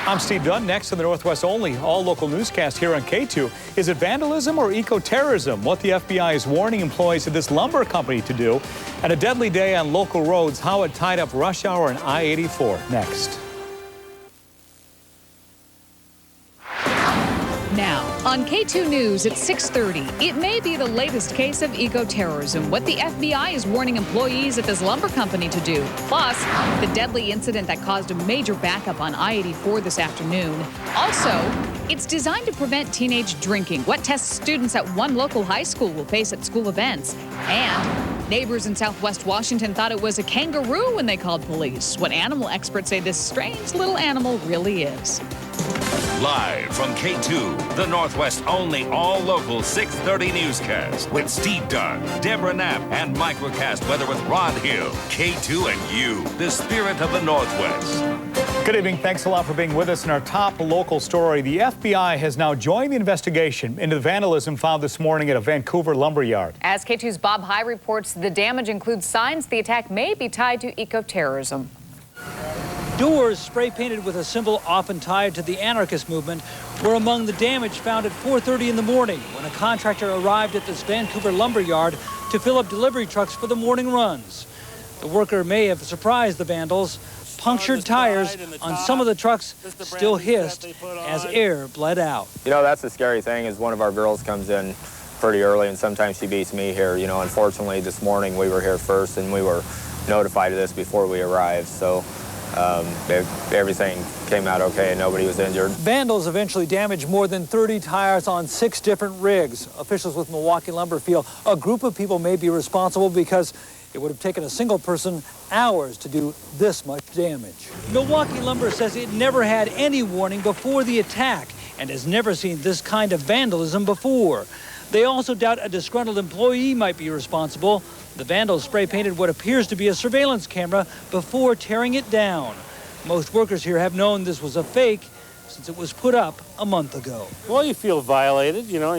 I'm Steve Dunn. Next in the Northwest Only All Local newscast here on K2. Is it vandalism or eco-terrorism? What the FBI is warning employees of this lumber company to do. And a deadly day on local roads. How it tied up rush hour and I-84. Next. Now, on K2 News at 6:30, it may be the latest case of eco-terrorism, what the FBI is warning employees at this lumber company to do. Plus, the deadly incident that caused a major backup on I-84 this afternoon. Also, it's designed to prevent teenage drinking, what tests students at one local high school will face at school events. And neighbors in Southwest Washington thought it was a kangaroo when they called police. What animal experts say this strange little animal really is. Live from K2, the Northwest only all-local 6:30 newscast with Steve Dunn, Debora Knapp, and microcast weather with Rod Hill. K2 and you, the spirit of the Northwest. Good evening. Thanks a lot for being with us. In our top local story, the FBI has now joined the investigation into the vandalism found this morning at a Vancouver lumber yard. As K2's Bob High reports, the damage includes signs the attack may be tied to eco-terrorism. Doors spray-painted with a symbol often tied to the anarchist movement were among the damage found at 4:30 in the morning when a contractor arrived at this Vancouver lumber yard to fill up delivery trucks for the morning runs. The worker may have surprised the vandals. Punctured tires on some of the trucks still hissed as air bled out. You know, that's the scary thing is one of our girls comes in pretty early and sometimes she beats me here. You know, unfortunately this morning we were here first and we were notified of this before we arrived. So everything came out okay and nobody was injured. Vandals eventually damaged more than 30 tires on 6 different rigs. Officials with Milwaukee Lumber feel a group of people may be responsible because it would have taken a single person hours to do this much damage. Milwaukee Lumber says it never had any warning before the attack and has never seen this kind of vandalism before. They also doubt a disgruntled employee might be responsible. The vandals spray-painted what appears to be a surveillance camera before tearing it down. Most workers here have known this was a fake since it was put up a month ago. Well, you feel violated, you know,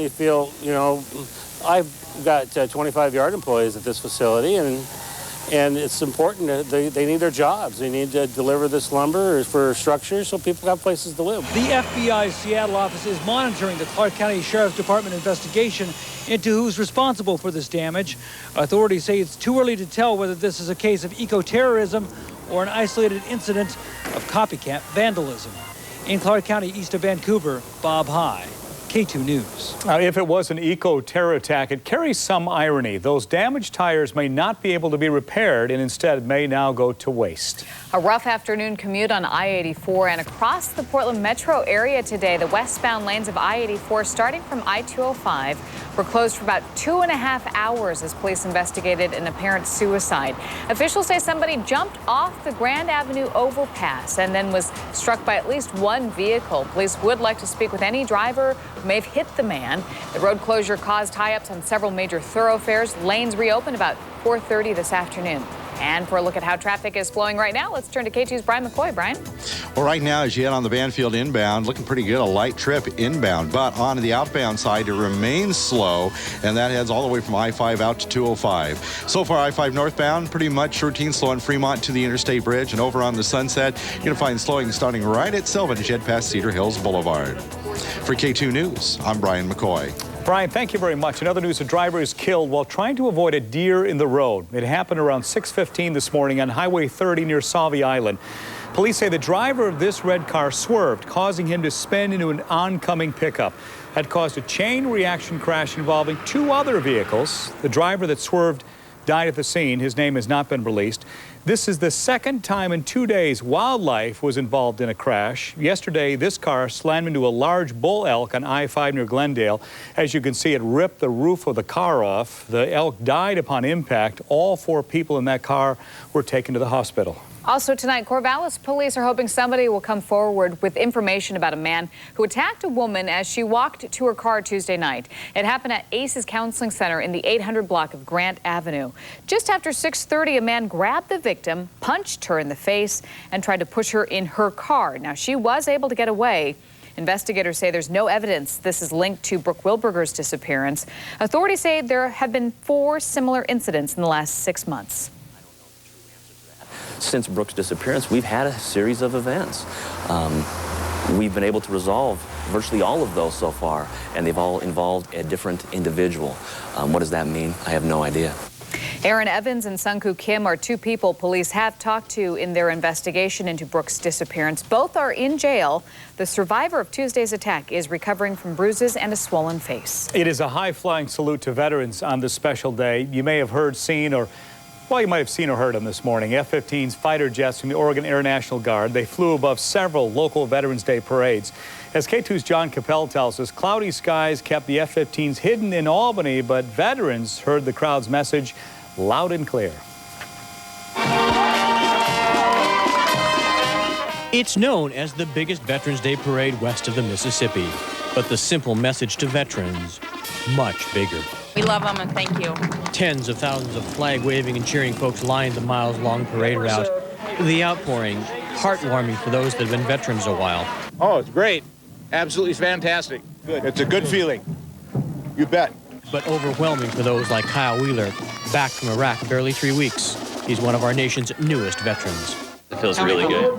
I've got 25-yard employees at this facility, and it's important that they need their jobs. They need to deliver this lumber for structures so people have places to live. The FBI's Seattle office is monitoring the Clark County Sheriff's Department investigation into who's responsible for this damage. Authorities say it's too early to tell whether this is a case of eco-terrorism or an isolated incident of copycat vandalism. In Clark County, east of Vancouver, Bob High, K2 News. If it was an eco-terror attack, it carries some irony. Those damaged tires may not be able to be repaired and instead may now go to waste. A rough afternoon commute on I-84 and across the Portland metro area today. The westbound lanes of I-84 starting from I-205 were closed for about 2.5 hours as police investigated an apparent suicide. Officials say somebody jumped off the Grand Avenue overpass and then was struck by at least one vehicle. Police would like to speak with any driver who may have hit the man. The road closure caused tie-ups on several major thoroughfares. Lanes reopened about 4:30 this afternoon. And for a look at how traffic is flowing right now, let's turn to K2's Brian McCoy. Brian? Well, right now, as you head on the Banfield inbound, looking pretty good, a light trip inbound. But on the outbound side, it remains slow, and that heads all the way from I-5 out to 205. So far, I-5 northbound, pretty much routine slow on Fremont to the Interstate Bridge. And over on the Sunset, you're going to find slowing starting right at Sylvan as you head past Cedar Hills Boulevard. For K2 News, I'm Brian McCoy. Brian, thank you very much. In other news, a driver is killed while trying to avoid a deer in the road. It happened around 6:15 this morning on Highway 30 near Sauvie Island. Police say the driver of this red car swerved, causing him to spin into an oncoming pickup. That caused a chain reaction crash involving 2 other vehicles. The driver that swerved died at the scene. His name has not been released. This is the second time in 2 days wildlife was involved in a crash. Yesterday, this car slammed into a large bull elk on I-5 near Glendale. As you can see, it ripped the roof of the car off. The elk died upon impact. All 4 people in that car were taken to the hospital. Also tonight, Corvallis police are hoping somebody will come forward with information about a man who attacked a woman as she walked to her car Tuesday night. It happened at Aces Counseling Center in the 800 block of Grant Avenue. Just after 6:30, a man grabbed the victim, punched her in the face, and tried to push her in her car. Now, she was able to get away. Investigators say there's no evidence this is linked to Brooke Wilberger's disappearance. Authorities say there have been 4 similar incidents in the last 6 months. Since Brooke's disappearance, we've had a series of events. We've been able to resolve virtually all of those so far, and they've all involved a different individual. What does that mean? I have no idea. Aaron Evans and Sungkoo Kim are two people police have talked to in their investigation into Brooks' disappearance. Both are in jail. The survivor of Tuesday's attack is recovering from bruises and a swollen face. It is a high-flying salute to veterans on this special day. You may have heard, seen, or well, you might have seen or heard them this morning. F-15s fighter jets from the Oregon Air National Guard. They flew above several local Veterans Day parades. As K2's John Capel tells us, cloudy skies kept the F-15s hidden in Albany, but veterans heard the crowd's message loud and clear. It's known as the biggest Veterans Day parade west of the Mississippi, but the simple message to veterans, much bigger. We love them and thank you. Tens of thousands of flag-waving and cheering folks lined the miles-long parade route. The outpouring, heartwarming for those that have been veterans a while. Oh, it's great. Absolutely fantastic. Good. It's a good feeling. You bet. But overwhelming for those like Kyle Wheeler, back from Iraq barely 3 weeks. He's one of our nation's newest veterans. It feels really good.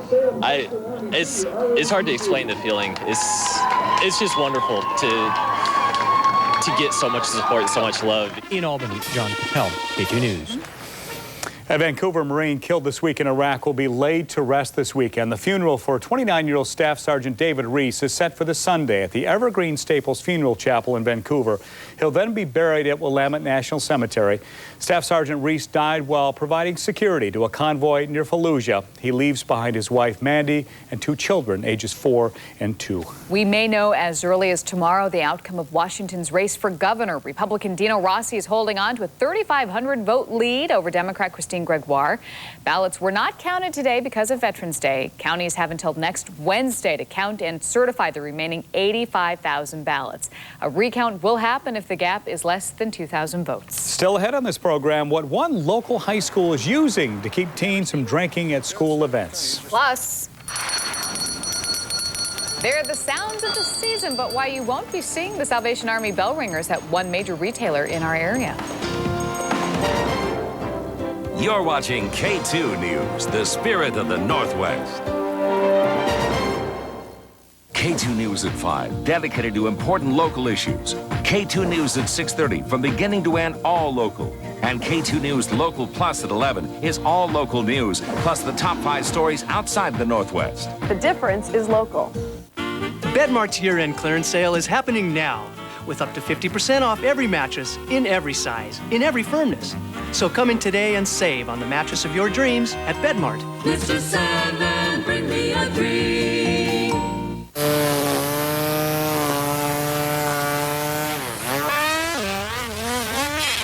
It's hard to explain the feeling. It's just wonderful to get so much support and so much love. In Albany, John Capel, K2 News. A Vancouver Marine killed this week in Iraq will be laid to rest this weekend. The funeral for 29-year-old Staff Sergeant David Reese is set for this Sunday at the Evergreen Staples Funeral Chapel in Vancouver. He'll then be buried at Willamette National Cemetery. Staff Sergeant Reese died while providing security to a convoy near Fallujah. He leaves behind his wife, Mandy, and 2 children, ages 4 and 2. We may know as early as tomorrow the outcome of Washington's race for governor. Republican Dino Rossi is holding on to a 3,500 vote lead over Democrat Christine Gregoire. Ballots were not counted today because of Veterans Day. Counties have until next Wednesday to count and certify the remaining 85,000 ballots. A recount will happen if the gap is less than 2,000 votes. Still ahead on this program, what one local high school is using to keep teens from drinking at school events. Plus, they're the sounds of the season, but why you won't be seeing the Salvation Army bell ringers at one major retailer in our area. You're watching K2 News, the spirit of the Northwest. K2 News at 5, dedicated to important local issues. K2 News at 6:30, from beginning to end, all local. And K2 News Local Plus at 11 is all local news, plus the top 5 stories outside the Northwest. The difference is local. Bedmart's year-end clearance sale is happening now, with up to 50% off every mattress, in every size, in every firmness. So come in today and save on the mattress of your dreams at Bedmart. Mr. Sandman, bring me a dream.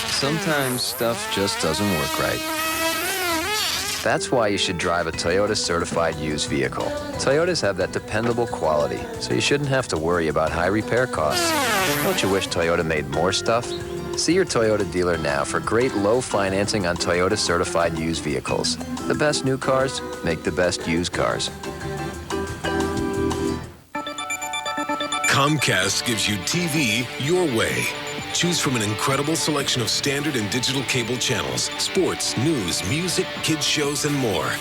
Sometimes stuff just doesn't work right. That's why you should drive a Toyota certified used vehicle. Toyotas have that dependable quality, so you shouldn't have to worry about high repair costs. Don't you wish Toyota made more stuff? See your Toyota dealer now for great low financing on Toyota certified used vehicles. The best new cars make the best used cars. Comcast gives you TV your way. Choose from an incredible selection of standard and digital cable channels, sports, news, music, kids shows, and more.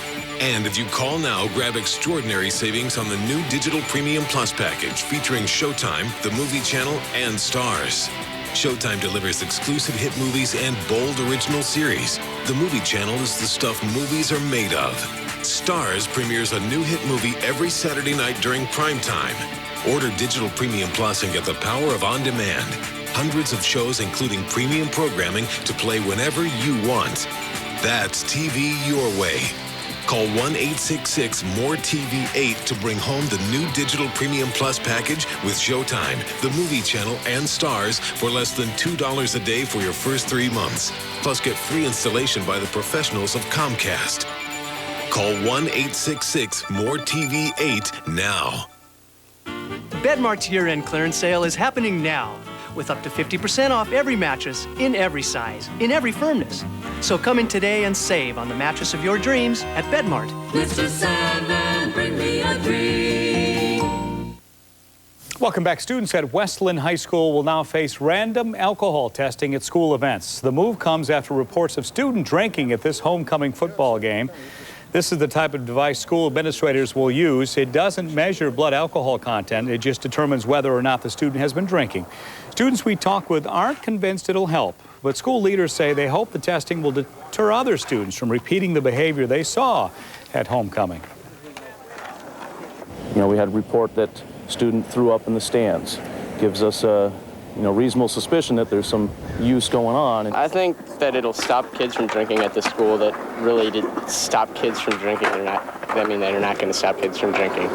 And if you call now, grab extraordinary savings on the new Digital Premium Plus package featuring Showtime, the movie channel, and Stars. Showtime delivers exclusive hit movies and bold original series. The movie channel is the stuff movies are made of. Stars premieres a new hit movie every Saturday night during prime time. Order Digital Premium Plus and get the power of on-demand. Hundreds of shows, including premium programming, to play whenever you want. That's TV your way. Call 1-866-MORE-TV8 to bring home the new Digital Premium Plus package with Showtime, the movie channel, and Stars for less than $2 a day for your first 3 months. Plus, get free installation by the professionals of Comcast. Call 1-866-MORE-TV8 now. Bedmart's year-end clearance sale is happening now, with up to 50% off every mattress, in every size, in every firmness. So come in today and save on the mattress of your dreams at Bedmart. Mr. Sandman, bring me a dream. Welcome back. Students at Westland High School will now face random alcohol testing at school events. The move comes after reports of student drinking at this homecoming football game. This is the type of device school administrators will use. It doesn't measure blood alcohol content. It just determines whether or not the student has been drinking. Students we talk with aren't convinced it'll help, but school leaders say they hope the testing will deter other students from repeating the behavior they saw at homecoming. You know, we had a report that student threw up in the stands. Gives us a reasonable suspicion that there's some use going on. I think that it'll stop kids from drinking at the school that really did stop kids from drinking. They're not going to stop kids from drinking.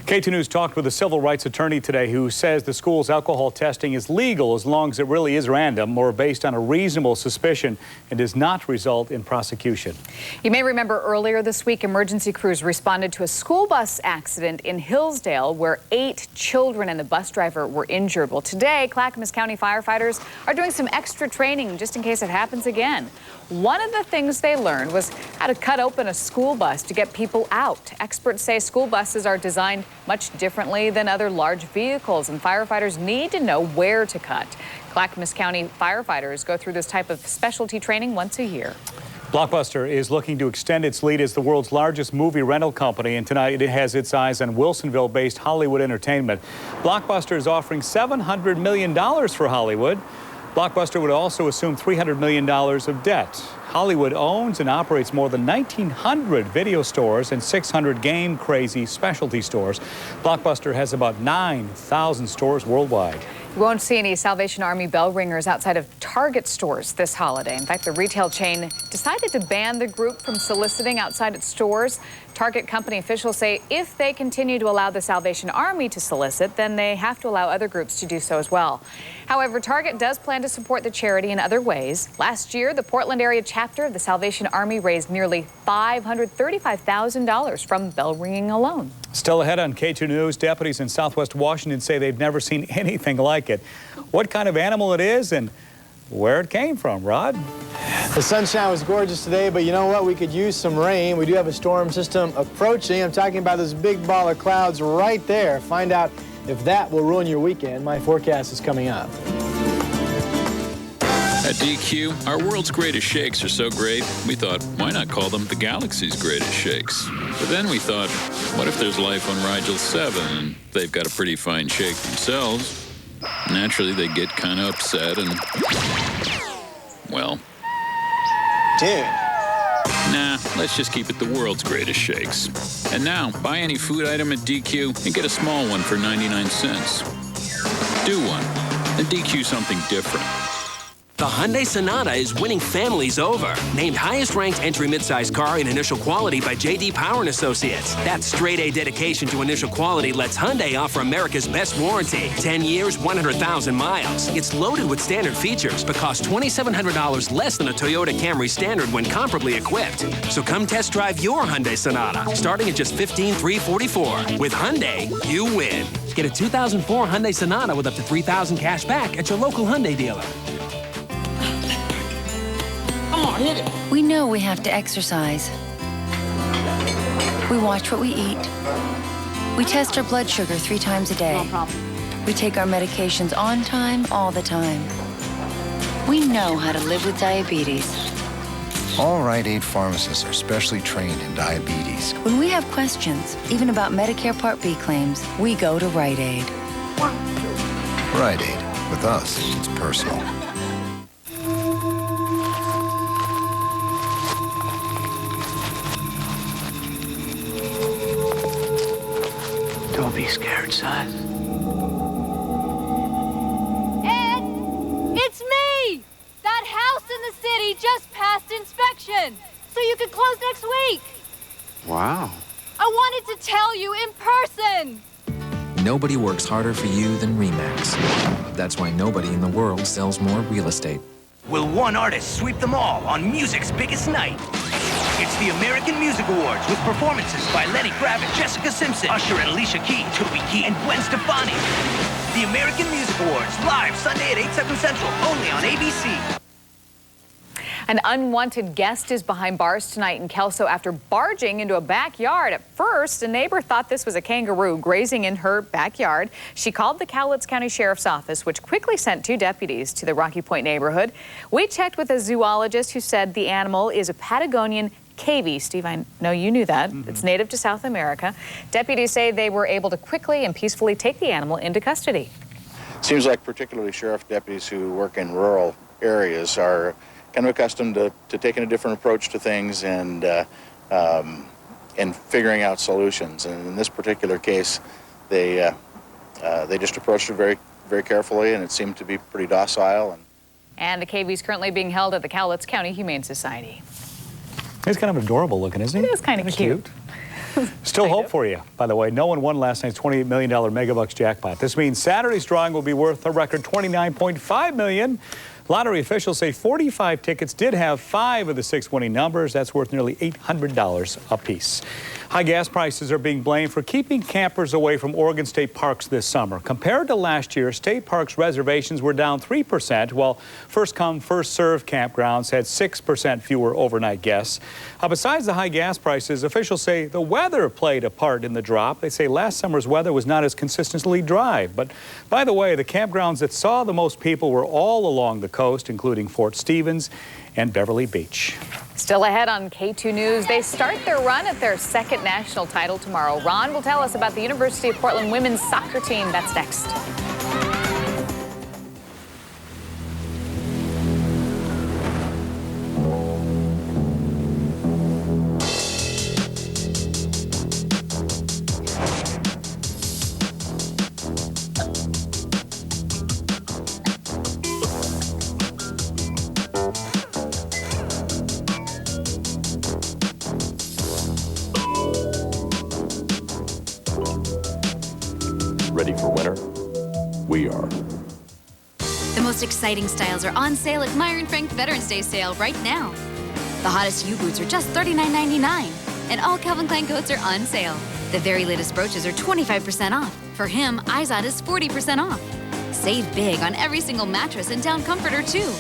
KATU News talked with a civil rights attorney today who says the school's alcohol testing is legal as long as it really is random or based on a reasonable suspicion and does not result in prosecution. You may remember earlier this week, emergency crews responded to a school bus accident in Hillsdale where 8 children and the bus driver were injured. Well, today, Clackamas County firefighters are doing some extra training just in case it happens again. One of the things they learned was how to cut open a school bus to get people out. Experts say school buses are designed much differently than other large vehicles, and firefighters need to know where to cut. Clackamas County firefighters go through this type of specialty training once a year. Blockbuster is looking to extend its lead as the world's largest movie rental company, and tonight it has its eyes on Wilsonville-based Hollywood Entertainment. Blockbuster is offering $700 million for Hollywood. Blockbuster would also assume $300 million of debt. Hollywood owns and operates more than 1,900 video stores and 600 game-crazy specialty stores. Blockbuster has about 9,000 stores worldwide. You won't see any Salvation Army bell ringers outside of Target stores this holiday. In fact, the retail chain decided to ban the group from soliciting outside its stores. Target company officials say if they continue to allow the Salvation Army to solicit, then they have to allow other groups to do so as well. However, Target does plan to support the charity in other ways. Last year, the Portland area chapter of the Salvation Army raised nearly $535,000 from bell ringing alone. Still ahead on KATU News, deputies in Southwest Washington say they've never seen anything like it. What kind of animal it is and where it came from, Rod? The sunshine was gorgeous today, but you know what? We could use some rain. We do have a storm system approaching. I'm talking about this big ball of clouds right there. Find out if that will ruin your weekend. My forecast is coming up. At DQ, our world's greatest shakes are so great, we thought, why not call them the galaxy's greatest shakes? But then we thought, what if there's life on Rigel 7 and they've got a pretty fine shake themselves? Naturally, they get kind of upset and, well... Dude. Nah, let's just keep it the world's greatest shakes. And now, buy any food item at DQ and get a small one for 99 cents. Do one, and DQ something different. The Hyundai Sonata is winning families over. Named highest-ranked entry midsize car in initial quality by J.D. Power and Associates. That straight-A dedication to initial quality lets Hyundai offer America's best warranty. 10 years, 100,000 miles. It's loaded with standard features, but costs $2,700 less than a Toyota Camry Standard when comparably equipped. So come test drive your Hyundai Sonata, starting at just $15,344. With Hyundai, you win. Get a 2004 Hyundai Sonata with up to $3,000 cash back at your local Hyundai dealer. We know we have to exercise. We watch what we eat. We test our blood sugar 3 times a day. No problem. We take our medications on time, all the time. We know how to live with diabetes. All Rite Aid pharmacists are specially trained in diabetes. When we have questions, even about Medicare Part B claims, we go to Rite Aid. Rite Aid. With us, it's personal. Don't be scared, son. Ed! It's me! That house in the city just passed inspection, so you can close next week. Wow. I wanted to tell you in person. Nobody works harder for you than RE/MAX. That's why nobody in the world sells more real estate. Will one artist sweep them all on music's biggest night? It's the American Music Awards with performances by Lenny Kravitz, Jessica Simpson, Usher and Alicia Keys, Toby Keith, and Gwen Stefani. The American Music Awards, live Sunday at 8/7 Central, only on ABC. An unwanted guest is behind bars tonight in Kelso after barging into a backyard. At first, a neighbor thought this was a kangaroo grazing in her backyard. She called the Cowlitz County Sheriff's Office, which quickly sent 2 deputies to the Rocky Point neighborhood. We checked with a zoologist who said the animal is a Patagonian KATU-2. Steve, I know you knew that. It's native to South America. Deputies say they were able to quickly and peacefully take the animal into custody. Seems like particularly sheriff deputies who work in rural areas are kind of accustomed to taking a different approach to things and figuring out solutions. And in this particular case, they just approached it very, very carefully, and it seemed to be pretty docile. And the KATU is currently being held at the Cowlitz County Humane Society. He's kind of adorable looking, isn't he? It is kind of cute. Still hope for you, by the way. No one won last night's $28 million Megabucks jackpot. This means Saturday's drawing will be worth a record $29.5 million. Lottery officials say 45 tickets did have 5 of the 6 winning numbers. That's worth nearly $800 apiece. High gas prices are being blamed for keeping campers away from Oregon state parks this summer. Compared to last year, state parks reservations were down 3%, while first-come, first-served campgrounds had 6% fewer overnight guests. Besides the high gas prices, officials say the weather played a part in the drop. They say last summer's weather was not as consistently dry. But by the way, the campgrounds that saw the most people were all along the coast, including Fort Stevens and Beverly Beach. Still ahead on KATU News, they start their run at their second national title tomorrow. Ron will tell us about the University of Portland women's soccer team. That's next. Ready for winter? We are. The most exciting styles are on sale at Meyer & Frank Veterans Day sale right now. The hottest U-boots are just $39.99, and all Calvin Klein coats are on sale. The very latest brooches are 25% off. For him, Izod is 40% off. Save big on every single mattress and down comforter, too.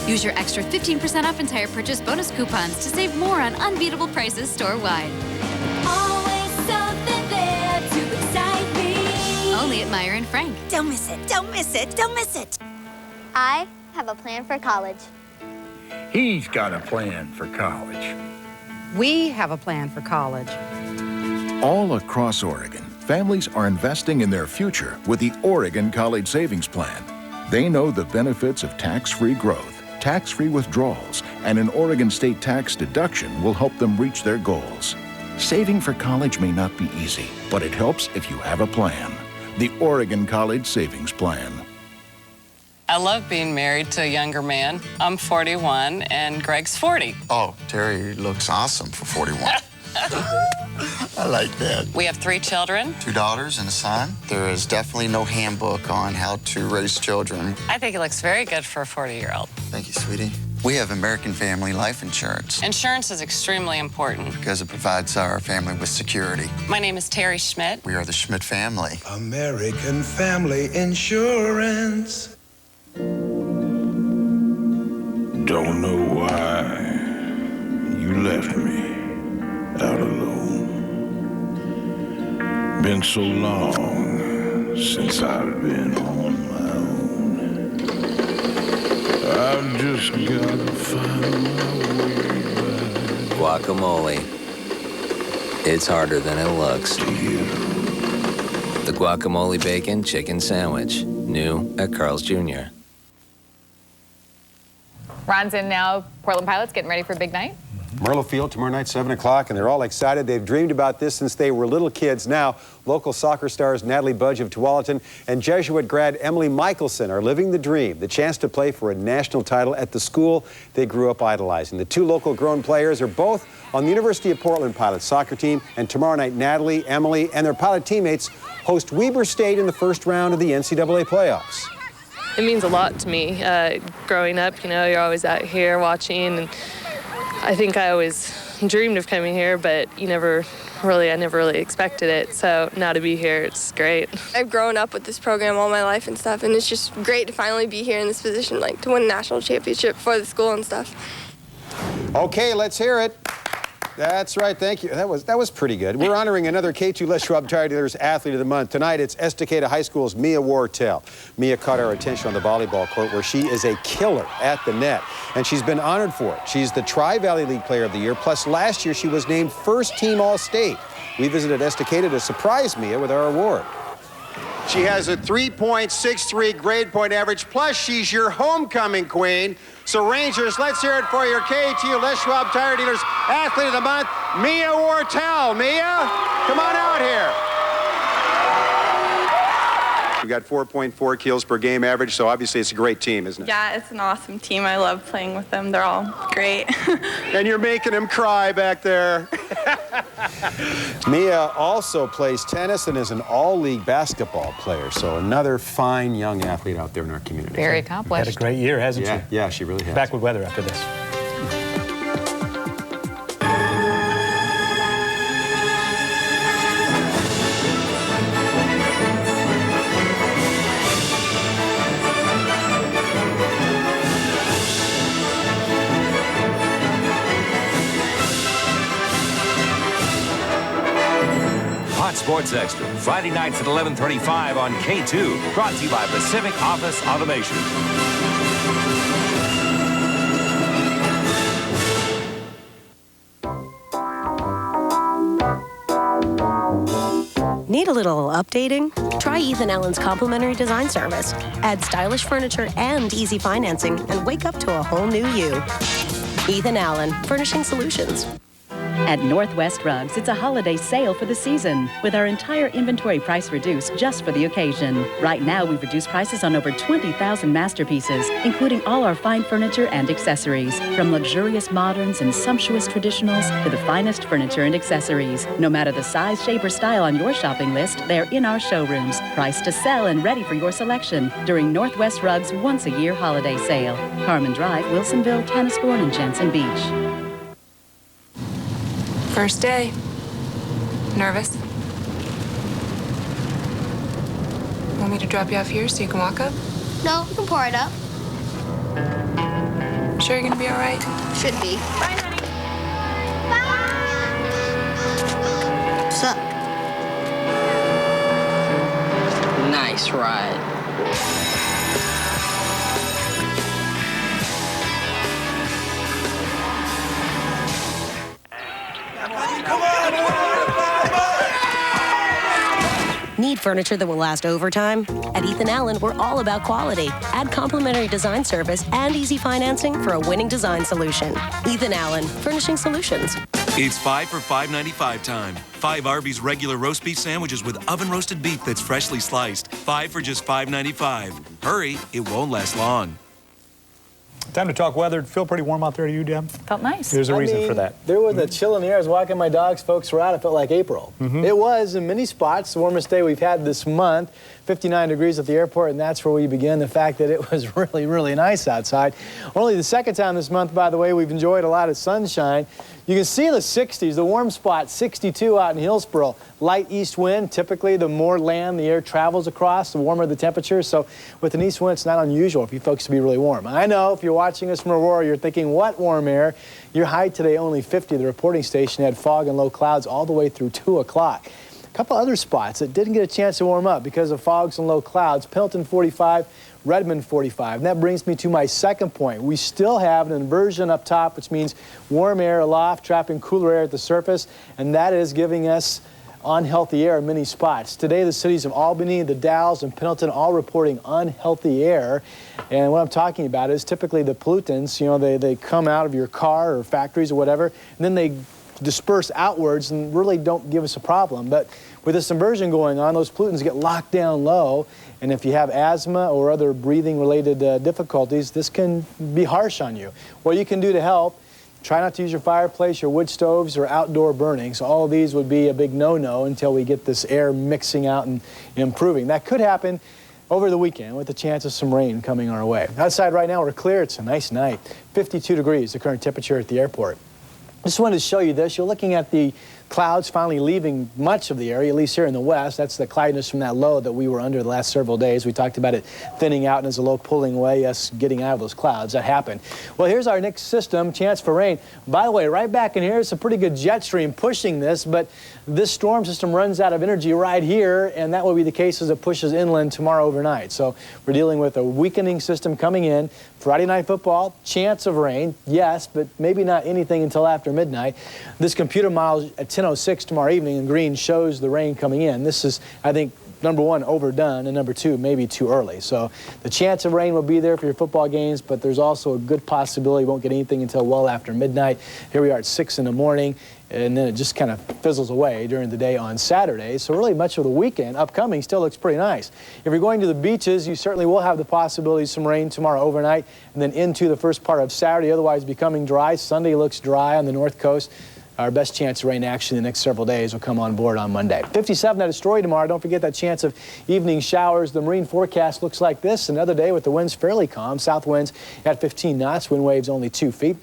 Use your extra 15% off entire purchase bonus coupons to save more on unbeatable prices store-wide. Always something there to excite me. Only at Meyer & Frank. Don't miss it, don't miss it, don't miss it. I have a plan for college. He's got a plan for college. We have a plan for college. All across Oregon, families are investing in their future with the Oregon College Savings Plan. They know the benefits of tax-free growth, tax-free withdrawals, and an Oregon state tax deduction will help them reach their goals. Saving for college may not be easy, but it helps if you have a plan. The Oregon College Savings Plan. I love being married to a younger man. I'm 41 and Greg's 40. Oh, Terry looks awesome for 41. I like that. We have 3 children. 2 daughters and a son. There is definitely no handbook on how to raise children. I think it looks very good for a 40-year-old. Thank you, sweetie. We have American Family Life Insurance. Insurance is extremely important because it provides our family with security. My name is Terry Schmidt. We are the Schmidt family. American Family Insurance. Don't know why you left me out alone. Been so long since I've been on my own. I've just gotta find my way back. Guacamole. It's harder than it looks. To you. The guacamole bacon chicken sandwich. New at Carl's Jr. Ron's in now. Portland Pilots getting ready for a big night. Merlo Field tomorrow night, 7 o'clock, and they're all excited. They've dreamed about this since they were little kids. Now, local soccer stars Natalie Budge of Tualatin and Jesuit grad Emily Michelson are living the dream, the chance to play for a national title at the school they grew up idolizing. The 2 local grown players are both on the University of Portland Pilots soccer team, and tomorrow night, Natalie, Emily, and their Pilot teammates host Weber State in the first round of the NCAA playoffs. It means a lot to me. Growing up, you know, you're always out here watching, and I think I always dreamed of coming here, but I never really expected it. So now to be here, it's great. I've grown up with this program all my life and stuff, and it's just great to finally be here in this position, like to win a national championship for the school and stuff. Okay, let's hear it. That's right, thank you. That was pretty good. We're honoring another K2 Les Schwab Tire Dealers Athlete of the Month. Tonight, it's Estacada High School's Mia Wartell. Mia caught our attention on the volleyball court where she is a killer at the net, and she's been honored for it. She's the Tri-Valley League Player of the Year, plus last year she was named First Team All-State. We visited Estacada to surprise Mia with our award. She has a 3.63 grade point average, plus she's your homecoming queen. So Rangers, let's hear it for your K2 Les Schwab Tire Dealers Athlete of the Month, Mia Wartell. Mia, come on out here. You've got 4.4 kills per game average, so obviously it's a great team, isn't it? Yeah, it's an awesome team. I love playing with them. They're all great. And you're making them cry back there. Mia also plays tennis and is an all-league basketball player, so another fine young athlete out there in our community. Very accomplished. Had a great year, hasn't she? Yeah, she really has. Back with weather after this. Hot Sports Extra, Friday nights at 11:35 on K2, brought to you by Pacific Office Automation. Need a little updating? Try Ethan Allen's complimentary design service. Add stylish furniture and easy financing and wake up to a whole new you. Ethan Allen, Furnishing Solutions. At Northwest Rugs, it's a holiday sale for the season, with our entire inventory price reduced just for the occasion. Right now, we've reduced prices on over 20,000 masterpieces, including all our fine furniture and accessories, from luxurious moderns and sumptuous traditionals to the finest furniture and accessories. No matter the size, shape, or style on your shopping list, they're in our showrooms, priced to sell and ready for your selection during Northwest Rugs' once-a-year holiday sale. Carmen Drive, Wilsonville, Tannisbourne, and Jensen Beach. First day. Nervous? Want me to drop you off here so you can walk up? No, you can pour it up. Sure you're gonna be all right? Should be. Bye, honey. Bye. What's up? Nice ride. Need furniture that will last overtime? At Ethan Allen, we're all about quality. Add complimentary design service and easy financing for a winning design solution. Ethan Allen, Furnishing Solutions. It's 5 for $5.95 time. 5 Arby's regular roast beef sandwiches with oven-roasted beef that's freshly sliced. 5 for just $5.95. Hurry, it won't last long. Time to talk weather. Feel pretty warm out there to you, Deb? Felt nice. There's a reason for that. There was a chill in the air. I was walking my dogs. Folks were out. It felt like April. It was in many spots the warmest day we've had this month. 59 degrees at the airport, and that's where we begin. The fact that it was really, really nice outside. Only the second time this month, by the way, we've enjoyed a lot of sunshine. You can see the 60s, the warm spot, 62 out in Hillsboro. Light east wind. Typically, the more land the air travels across, the warmer the temperature. So with an east wind, it's not unusual for you folks to be really warm. I know if you're watching us from Aurora, you're thinking, what warm air? Your high today, only 50. The reporting station had fog and low clouds all the way through 2 o'clock. A couple other spots that didn't get a chance to warm up because of fogs and low clouds. Pendleton 45, Redmond 45. And that brings me to my second point. We still have an inversion up top, which means warm air aloft, trapping cooler air at the surface, and that is giving us unhealthy air in many spots. Today, the cities of Albany, the Dalles, and Pendleton all reporting unhealthy air. And what I'm talking about is typically the pollutants, you know, they come out of your car or factories or whatever, and then they disperse outwards and really don't give us a problem. But with this inversion going on, those pollutants get locked down low, and if you have asthma or other breathing-related difficulties, this can be harsh on you. What you can do to help: try not to use your fireplace, your wood stoves, or outdoor burning. So all of these would be a big no-no until we get this air mixing out and improving. That could happen over the weekend with the chance of some rain coming our way. Outside right now, we're clear. It's a nice night. 52 degrees, the current temperature at the airport. Just wanted to show you this. You're looking at the Clouds finally leaving much of the area, at least here in the west. That's the cloudiness from that low that we were under the last several days. We talked about it thinning out and as a low pulling away, us getting out of those clouds. That happened. Well, here's our next system, chance for rain. By the way, right back in here, it's a pretty good jet stream pushing this, but this storm system runs out of energy right here, and that will be the case as it pushes inland tomorrow overnight. So we're dealing with a weakening system coming in. Friday night football, chance of rain, yes, but maybe not anything until after midnight. This computer model at 10:06 tomorrow evening in green shows the rain coming in. This is, I think, number one, overdone, and number two, maybe too early. So the chance of rain will be there for your football games, but there's also a good possibility you won't get anything until well after midnight. Here we are at 6 in the morning, and then it just kind of fizzles away during the day on Saturday. So really much of the weekend upcoming still looks pretty nice. If you're going to the beaches, you certainly will have the possibility of some rain tomorrow overnight and then into the first part of Saturday, otherwise becoming dry. Sunday looks dry on the north coast. Our best chance of rain action in the next several days will come on board on Monday. 57 at Astoria tomorrow. Don't forget that chance of evening showers. The marine forecast looks like this. Another day with the winds fairly calm. South winds at 15 knots. Wind waves only 2 feet.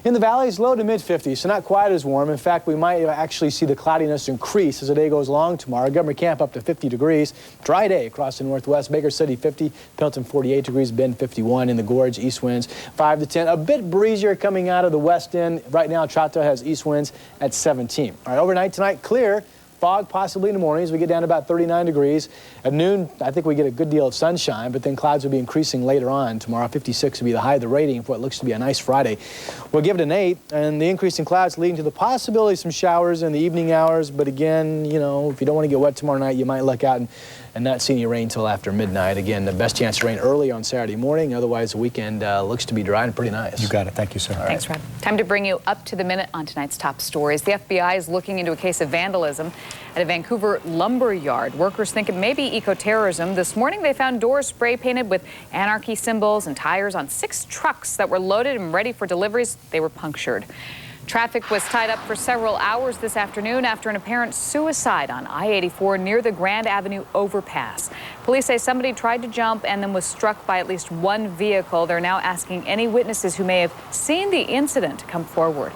In the valleys, low to mid-50s, so not quite as warm. In fact, we might actually see the cloudiness increase as the day goes along tomorrow. Governor Camp up to 50 degrees. Dry day across the northwest. Baker City 50, Pelton 48 degrees, Bend 51. In the gorge, east winds 5 to 10. A bit breezier coming out of the west end. Right now, Chato has east winds at 17. All right, overnight tonight, clear. Fog possibly in the mornings. We get down to about 39 degrees. At noon, I think we get a good deal of sunshine, but then clouds will be increasing later on. Tomorrow, 56 will be the high of the rating for what looks to be a nice Friday. We'll give it an 8, and the increase in clouds leading to the possibility of some showers in the evening hours. But again, you know, if you don't want to get wet tomorrow night, you might look out and not see any rain until after midnight. Again, the best chance of rain early on Saturday morning. Otherwise, the weekend looks to be dry and pretty nice. You got it. Thank you, sir. Thanks, Rod. Time to bring you up to the minute on tonight's top stories. The FBI is looking into a case of vandalism at a Vancouver lumber yard. Workers think it may be eco-terrorism. This morning, they found doors spray painted with anarchy symbols and tires on 6 trucks that were loaded and ready for deliveries. They were punctured. Traffic was tied up for several hours this afternoon after an apparent suicide on I-84 near the Grand Avenue overpass. Police say somebody tried to jump and then was struck by at least one vehicle. They're now asking any witnesses who may have seen the incident to come forward.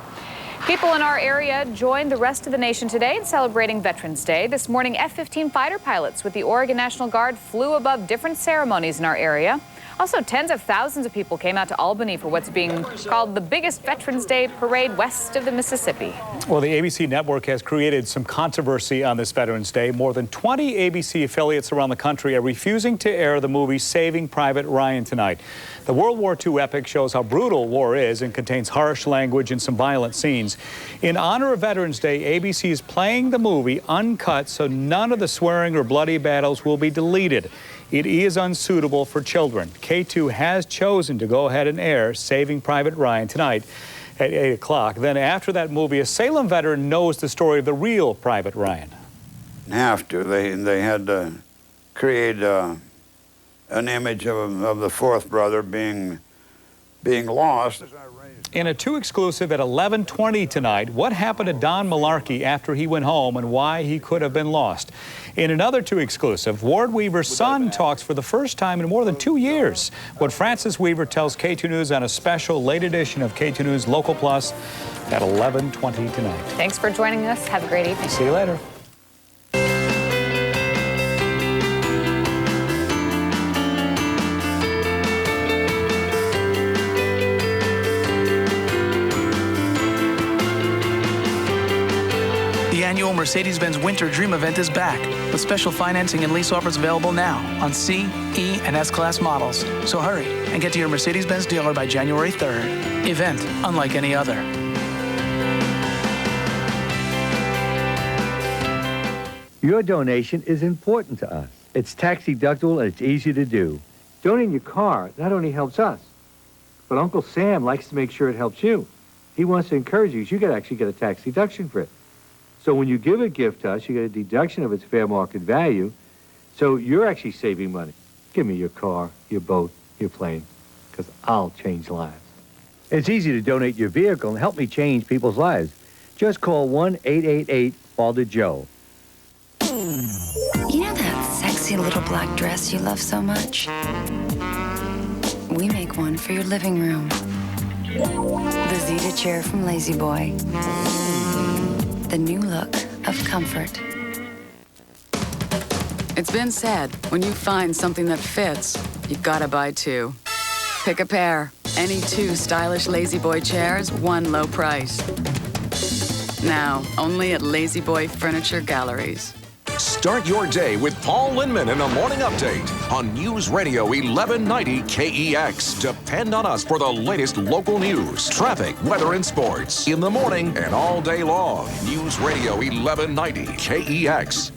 People in our area joined the rest of the nation today in celebrating Veterans Day. This morning, F-15 fighter pilots with the Oregon National Guard flew above different ceremonies in our area. Also, tens of thousands of people came out to Albany for what's being called the biggest Veterans Day parade west of the Mississippi. Well, the ABC network has created some controversy on this Veterans Day. More than 20 ABC affiliates around the country are refusing to air the movie Saving Private Ryan tonight. The World War II epic shows how brutal war is and contains harsh language and some violent scenes. In honor of Veterans Day, ABC is playing the movie uncut so none of the swearing or bloody battles will be deleted. It is unsuitable for children. KATU has chosen to go ahead and air Saving Private Ryan tonight at 8 o'clock. Then after that movie, a Salem veteran knows the story of the real Private Ryan. Have to. They had to create an image of the fourth brother being lost. In a 2 exclusive at 11:20 tonight, what happened to Don Malarkey after he went home and why he could have been lost. In another 2 exclusive, Ward Weaver's son talks for the first time in more than 2 years. What Francis Weaver tells KATU News on a special late edition of KATU News Local Plus at 11:20 tonight. Thanks for joining us. Have a great evening. See you later. The annual Mercedes-Benz Winter Dream Event is back, with special financing and lease offers available now on C, E, and S-Class models. So hurry and get to your Mercedes-Benz dealer by January 3rd. Event unlike any other. Your donation is important to us. It's tax deductible and it's easy to do. Donating your car not only helps us, but Uncle Sam likes to make sure it helps you. He wants to encourage you. You could actually get a tax deduction for it. So when you give a gift to us, you get a deduction of its fair market value. So you're actually saving money. Give me your car, your boat, your plane, because I'll change lives. It's easy to donate your vehicle and help me change people's lives. Just call 1-888-FALDER-JOE. You know that sexy little black dress you love so much? We make one for your living room. The Zeta chair from Lazy Boy. the new look of comfort. It's been said, when you find something that fits, you gotta buy two. Pick a pair. Any two stylish Lazy Boy chairs, one low price. Now, only at Lazy Boy Furniture Galleries. Start your day with Paul Lindman in a morning update on News Radio 1190 KEX. Depend on us for the latest local news, traffic, weather, and sports in the morning and all day long. News Radio 1190 KEX.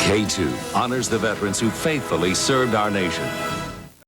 K2 honors the veterans who faithfully served our nation.